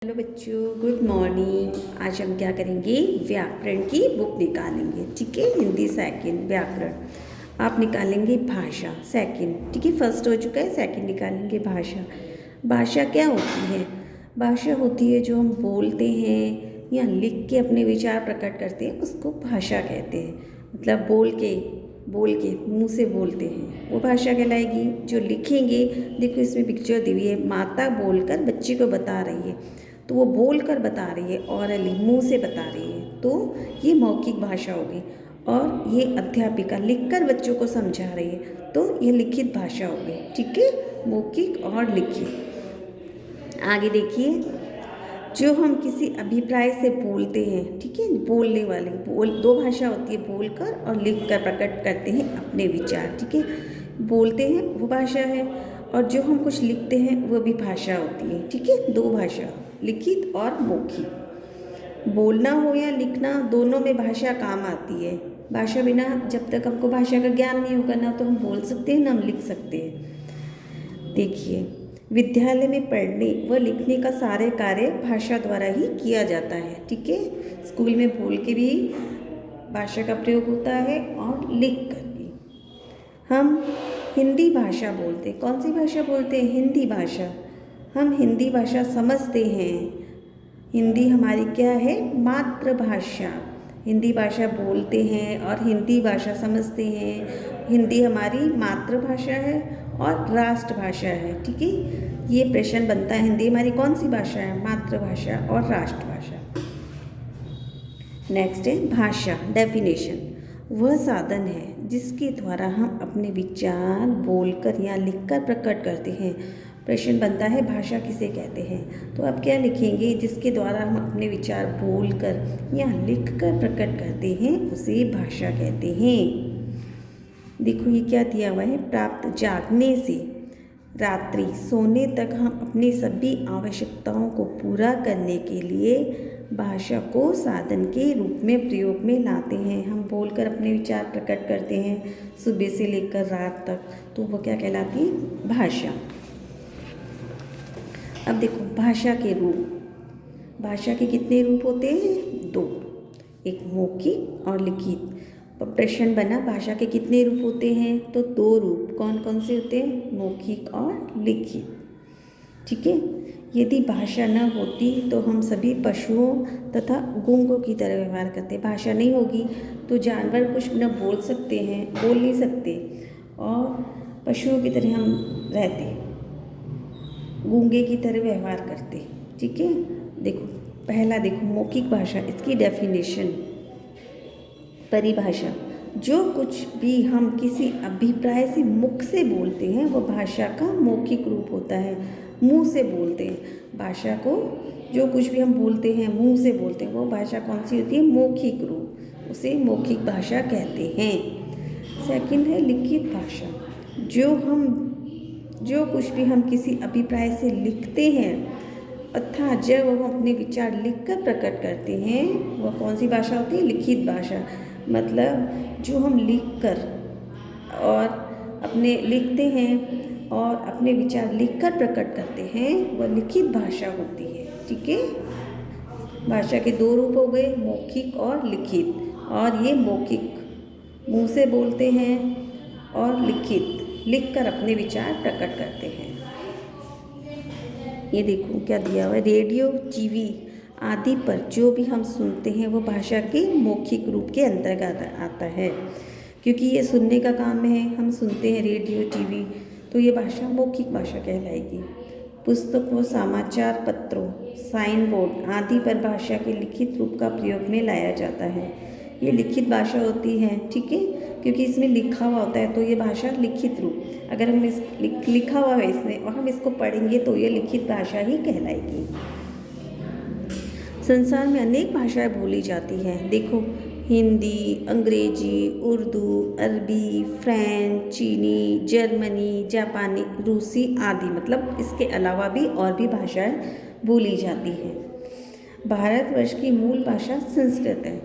Hello बच्चों, good morning. आज हम क्या करेंगे? व्याकरण की बुक निकालेंगे। ठीक है, हिंदी सेकंड, व्याकरण आप निकालेंगे, भाषा सेकंड। ठीक है, फर्स्ट हो चुका है, सेकंड निकालेंगे भाषा। भाषा क्या होती है? भाषा होती है जो हम बोलते हैं या लिख के अपने विचार प्रकट करते हैं, उसको भाषा कहते हैं। मतलब बोल के मुंह से बोलते हैं वो भाषा कहलाएगी। जो लिखेंगे, देखो इसमें पिक्चर दी हुई है, माता बोलकर बच्चे को बता रही है, तो वो बोल कर बता रही है, ऑरली मुंह से बता रही है, तो ये मौखिक भाषा होगी। और ये अध्यापिका लिखकर बच्चों को समझा रही है, तो ये लिखित भाषा होगी। ठीक है, मौखिक और लिखित। आगे देखिए, जो हम किसी अभिप्राय से बोलते हैं, ठीक है, बोलने वाले दो भाषा होती है, बोलकर और लिखकर प्रकट करते हैं अपने विचार। ठीक है, बोलते हैं वो भाषा है, और जो हम कुछ लिखते हैं वो भी भाषा होती है। ठीक है, दो भाषा, लिखित और मौखिक। बोलना हो या लिखना, दोनों में भाषा काम आती है। भाषा बिना, जब तक हमको भाषा का ज्ञान नहीं होगा ना तो हम बोल सकते हैं ना हम लिख सकते हैं। देखिए, विद्यालय में पढ़ने व लिखने का सारे कार्य भाषा द्वारा ही किया जाता है। ठीक है, स्कूल में बोल के भी भाषा का प्रयोग होता है और लिख कर भी। हम हिंदी भाषा बोलते, कौन सी भाषा बोलते हैं? हिंदी भाषा। हम हिंदी भाषा समझते हैं। हिंदी हमारी क्या है? मातृभाषा। हिंदी भाषा बोलते हैं और हिंदी भाषा समझते हैं। हिंदी हमारी मातृभाषा है और राष्ट्रभाषा है। ठीक है, ये प्रश्न बनता है, हिंदी हमारी कौन सी भाषा है? मातृभाषा और राष्ट्रभाषा। नेक्स्ट है भाषा, डेफिनेशन। वह साधन है जिसके द्वारा हम अपने विचार बोलकर या लिखकर प्रकट करते हैं। प्रश्न बनता है, भाषा किसे कहते हैं? तो आप क्या लिखेंगे? जिसके द्वारा हम अपने विचार बोलकर या लिखकर प्रकट करते हैं उसे भाषा कहते हैं। देखो ये क्या दिया हुआ है, प्राप्त जागने से रात्रि सोने तक हम अपनी सभी आवश्यकताओं को पूरा करने के लिए भाषा को साधन के रूप में प्रयोग में लाते हैं। हम बोलकर अपने विचार प्रकट करते हैं सुबह से लेकर रात तक, तो वो क्या कहलाती है? भाषा। अब देखो भाषा के रूप। भाषा के कितने रूप होते हैं? दो, एक मौखिक और लिखित। प्रश्न बना, भाषा के कितने रूप होते हैं? तो दो रूप। कौन कौन से होते हैं? मौखिक और लिखित। ठीक है, यदि भाषा न होती तो हम सभी पशुओं तथा गूंगों की तरह व्यवहार करते। भाषा नहीं होगी तो जानवर कुछ न बोल सकते हैं, बोल नहीं सकते, और पशुओं की तरह हम रहते, गूंगे की तरह व्यवहार करते। ठीक है, देखो पहला देखो मौखिक भाषा, इसकी डेफिनेशन, परिभाषा। जो कुछ भी हम किसी अभिप्राय से मुख से बोलते हैं वो भाषा का मौखिक रूप होता है। मुंह से बोलते हैं भाषा को, जो कुछ भी हम बोलते हैं मुंह से बोलते हैं वो भाषा कौन सी होती है? मौखिक रूप, उसे मौखिक भाषा कहते हैं। सेकंड है लिखित भाषा। जो कुछ भी हम किसी अभिप्राय से लिखते हैं अथा जब हम अपने विचार लिखकर प्रकट करते हैं वह कौन सी भाषा होती है? लिखित भाषा। मतलब जो हम लिखकर और अपने लिखते हैं और अपने विचार लिखकर प्रकट करते हैं वह लिखित भाषा होती है। ठीक है, भाषा के दो रूप हो गए, मौखिक और लिखित। और ये मौखिक, मुंह से बोलते हैं, और लिखित, लिखकर अपने विचार प्रकट करते हैं। ये देखो क्या दिया हुआ है, रेडियो, टीवी आदि पर जो भी हम सुनते हैं वो भाषा के मौखिक रूप के अंतर्गत आता है, क्योंकि ये सुनने का काम है। हम सुनते हैं रेडियो, टीवी, तो ये भाषा मौखिक भाषा कहलाएगी। पुस्तकों, समाचार पत्रों, साइन बोर्ड आदि पर भाषा के लिखित रूप का प्रयोग में लाया जाता है। ये लिखित भाषा होती है। ठीक है, क्योंकि इसमें लिखा हुआ होता है तो ये भाषा लिखित रूप। अगर हम इस लिखा हुआ है इसमें और हम इसको पढ़ेंगे तो ये लिखित भाषा ही कहलाएगी। संसार में अनेक भाषाएं बोली जाती हैं। देखो, हिंदी, अंग्रेजी, उर्दू, अरबी, फ्रेंच, चीनी, जर्मनी, जापानी, रूसी आदि, मतलब इसके अलावा भी और भी भाषाएं बोली जाती हैं। भारतवर्ष की मूल भाषा संस्कृत है।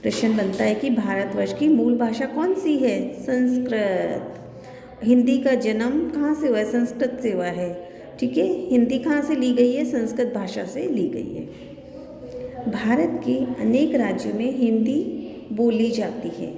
प्रश्न बनता है कि भारतवर्ष की मूल भाषा कौन सी है? संस्कृत। हिंदी का जन्म कहाँ से हुआ है? संस्कृत से हुआ है। ठीक है। हिंदी कहाँ से ली गई है? संस्कृत भाषा से ली गई है। भारत के अनेक राज्यों में हिंदी बोली जाती है।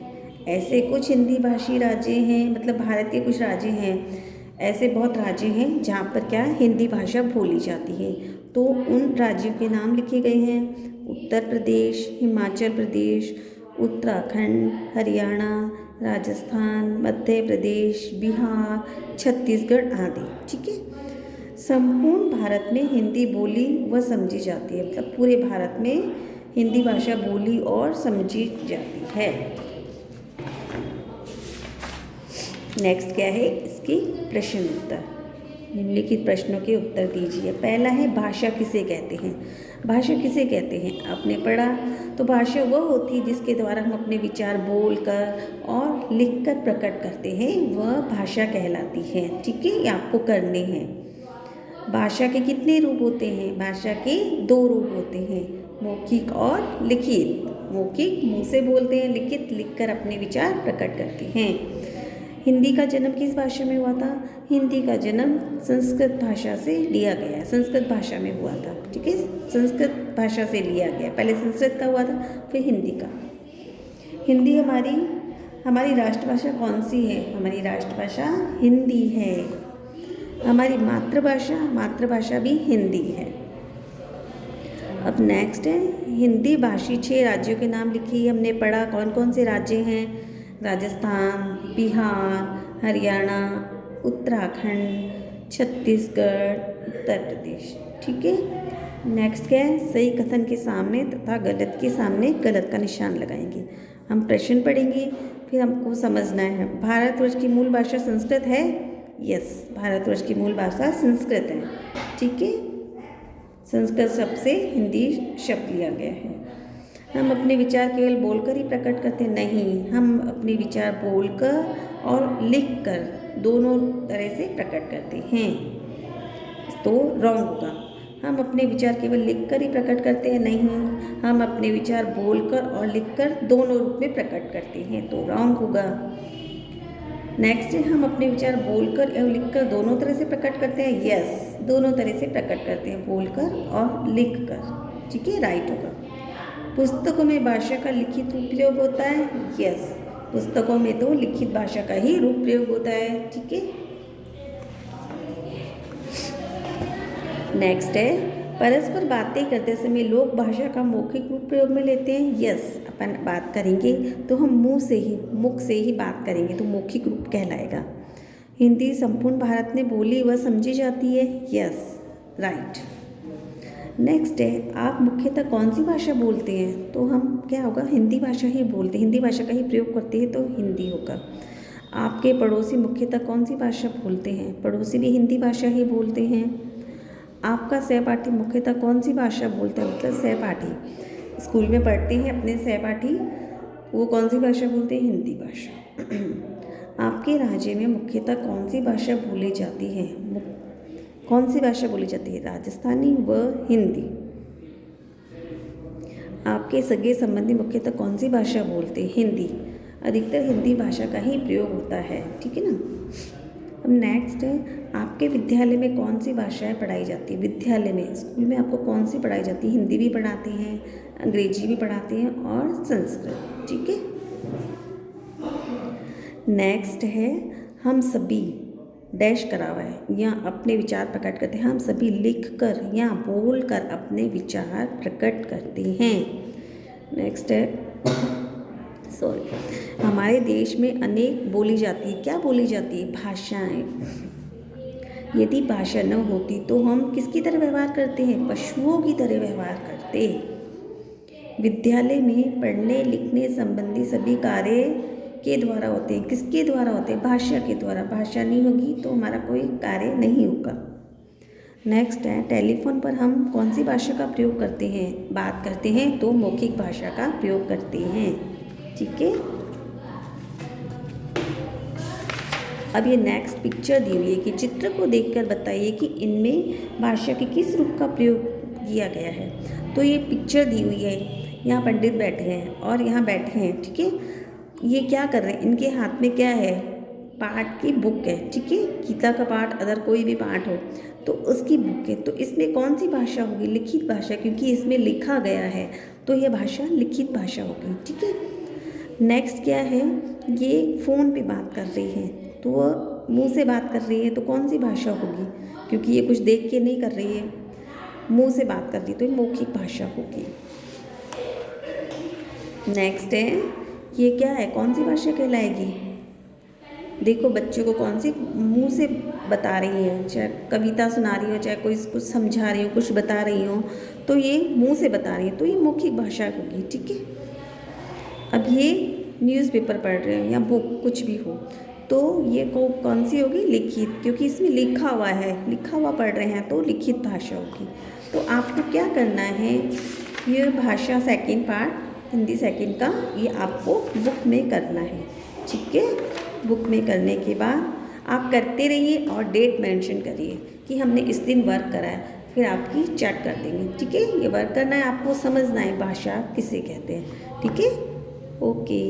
ऐसे कुछ हिंदी भाषी राज्य हैं, मतलब भारत के कुछ राज्य हैं, ऐसे बहुत राज्य हैं जहाँ पर क्या हिंदी भाषा बोली जाती है। तो उन राज्यों के नाम लिखे गए हैं: उत्तर प्रदेश, हिमाचल प्रदेश, उत्तराखंड, हरियाणा, राजस्थान, मध्य प्रदेश, बिहार, छत्तीसगढ़ आदि। ठीक है। संपूर्ण भारत में हिंदी बोली व समझी जाती है, मतलब पूरे भारत में हिंदी भाषा बोली और समझी जाती है। नेक्स्ट क्या है? इसके प्रश्न उत्तर। निम्नलिखित प्रश्नों के उत्तर दीजिए। पहला है भाषा किसे कहते हैं? भाषा किसे कहते हैं? आपने पढ़ा तो भाषा वह होती है जिसके द्वारा हम अपने विचार बोलकर और लिखकर प्रकट करते हैं, वह भाषा कहलाती है। ठीक है, ये आपको करने हैं। भाषा के कितने रूप होते हैं? भाषा के 2 रूप होते हैं, मौखिक और लिखित। मौखिक मुंह से बोलते हैं, लिखित लिखकर अपने विचार प्रकट करते हैं। हिंदी का जन्म किस भाषा में हुआ था? हिंदी का जन्म संस्कृत भाषा से लिया गया, संस्कृत भाषा में हुआ था। ठीक है, संस्कृत भाषा से लिया गया। पहले संस्कृत का हुआ था, फिर हिंदी का। हिंदी हमारी राष्ट्रभाषा कौन सी है? हमारी राष्ट्रभाषा हिंदी है। हमारी मातृभाषा भी हिंदी है। अब नेक्स्ट है हिंदी भाषी 6 राज्यों के नाम लिखिए। हमने पढ़ा कौन कौन से राज्य हैं? राजस्थान, बिहार, हरियाणा, उत्तराखंड, छत्तीसगढ़, उत्तर प्रदेश। ठीक है। नेक्स्ट क्या है? सही कथन के सामने तथा गलत के सामने गलत का निशान लगाएंगे। हम प्रश्न पढ़ेंगे, फिर हमको समझना है। भारतवर्ष की मूल भाषा संस्कृत है? यस, भारतवर्ष की मूल भाषा संस्कृत है। ठीक है, संस्कृत शब्द से हिंदी शब्द लिया गया है। हम अपने विचार केवल बोलकर ही प्रकट करते नहीं, हम अपने विचार बोलकर और लिखकर दोनों तरह से प्रकट करते हैं। तो रॉन्ग होगा। हम अपने विचार केवल लिखकर ही प्रकट करते हैं नहीं, हम अपने विचार बोलकर और लिखकर दोनों रूप में प्रकट करते हैं, तो रॉन्ग होगा। नेक्स्ट है हम अपने विचार बोलकर एवं लिखकर दोनों तरह से प्रकट करते हैं। यस, दोनों तरह से प्रकट करते हैं, बोलकर और लिखकर। ठीक है, राइट होगा। पुस्तकों में भाषा का लिखित रूप प्रयोग होता है? यस, पुस्तकों में तो लिखित भाषा का ही रूप प्रयोग होता है। ठीक है। नेक्स्ट है परस्पर बातें करते समय लोग भाषा का मौखिक रूप प्रयोग में लेते हैं? यस, अपन बात करेंगे तो हम मुख से ही बात करेंगे तो मौखिक रूप कहलाएगा। हिंदी संपूर्ण भारत में बोली व समझी जाती है? Yes, right. नेक्स्ट है आप मुख्यतः कौन सी भाषा बोलते हैं? तो हम क्या होगा, हिंदी भाषा ही बोलते हैं, हिंदी भाषा का ही प्रयोग करते हैं, तो हिंदी होगा। आपके पड़ोसी मुख्यतः कौन सी भाषा बोलते हैं? पड़ोसी भी हिंदी भाषा ही बोलते हैं। आपका सहपाठी मुख्यतः कौन सी भाषा बोलता है? मतलब सहपाठी स्कूल में पढ़ते हैं अपने सहपाठी, वो कौन सी भाषा बोलते हैं? हिंदी भाषा। आपके राज्य में मुख्यतः कौन सी भाषा बोली जाती है? कौन सी भाषा बोली जाती है? राजस्थानी व हिंदी। आपके सगे संबंधी मुख्यतः कौन सी भाषा बोलते हैं? हिंदी। अधिकतर हिंदी भाषा का ही प्रयोग होता है। ठीक है ना। अब नेक्स्ट है आपके विद्यालय में कौन सी भाषाएं पढ़ाई जाती है? विद्यालय में, स्कूल में आपको कौन सी पढ़ाई जाती है? हिंदी भी पढ़ाते हैं, अंग्रेजी भी पढ़ाते हैं और संस्कृत। ठीक है। नेक्स्ट है हम सभी डैश करा हुआ है या अपने विचार प्रकट करते हैं। हम सभी लिखकर या बोलकर अपने विचार प्रकट करते हैं। नेक्स्ट है हमारे देश में अनेक बोली जाती है। क्या बोली जाती है? भाषाएं। यदि भाषा न होती तो हम किसकी तरह व्यवहार करते हैं? पशुओं की तरह व्यवहार करते। विद्यालय में पढ़ने लिखने संबंधी सभी कार्य के द्वारा होते हैं। किसके द्वारा होते हैं? भाषा के द्वारा। भाषा नहीं होगी तो हमारा कोई कार्य नहीं होगा। नेक्स्ट है टेलीफोन पर हम कौन सी भाषा का प्रयोग करते हैं? बात करते हैं तो मौखिक भाषा का प्रयोग करते हैं। ठीक है। अब ये नेक्स्ट पिक्चर दी हुई है कि चित्र को देखकर बताइए कि इनमें भाषा के किस रूप का प्रयोग किया गया है। तो ये पिक्चर दी हुई है, यहाँ पंडित बैठे हैं और यहाँ बैठे हैं। ठीक है। ये क्या कर रहे हैं? इनके हाथ में क्या है? पाठ की बुक है, ठीक है। गीता का पाठ अदर कोई भी पाठ हो तो उसकी बुक है। तो इसमें कौन सी भाषा होगी? लिखित भाषा, क्योंकि इसमें लिखा गया है तो यह भाषा लिखित भाषा होगी, ठीक है। नेक्स्ट क्या है? ये फ़ोन पे बात कर रही है तो वह मुंह से बात कर रही है तो कौन सी भाषा होगी? क्योंकि ये कुछ देख के नहीं कर रही है, मुंह से बात कर रही है तो ये मौखिक भाषा होगी। नेक्स्ट है, ये क्या है? कौन सी भाषा कहलाएगी? देखो बच्चों को कौन सी मुंह से बता रही है, चाहे कविता सुना रही हो, चाहे कोई कुछ समझा रही हो, कुछ बता रही हो, तो ये मुंह से बता रही है तो ये मौखिक भाषा होगी, ठीक है। अब ये न्यूज़पेपर पढ़ रहे हो या बुक कुछ भी हो तो ये कौन सी होगी? लिखित, क्योंकि इसमें लिखा हुआ है, लिखा हुआ पढ़ रहे हैं तो लिखित भाषा होगी। तो आपको क्या करना है? ये भाषा सेकंड पार्ट हिंदी सेकंड का ये आपको बुक में करना है, ठीक है। बुक में करने के बाद आप करते रहिए और डेट मेंशन करिए कि हमने इस दिन वर्क करा है, फिर आपकी चेक कर देंगे, ठीक है। ये वर्क करना है, आपको समझना है भाषा किसे कहते हैं, ठीक है। ओके।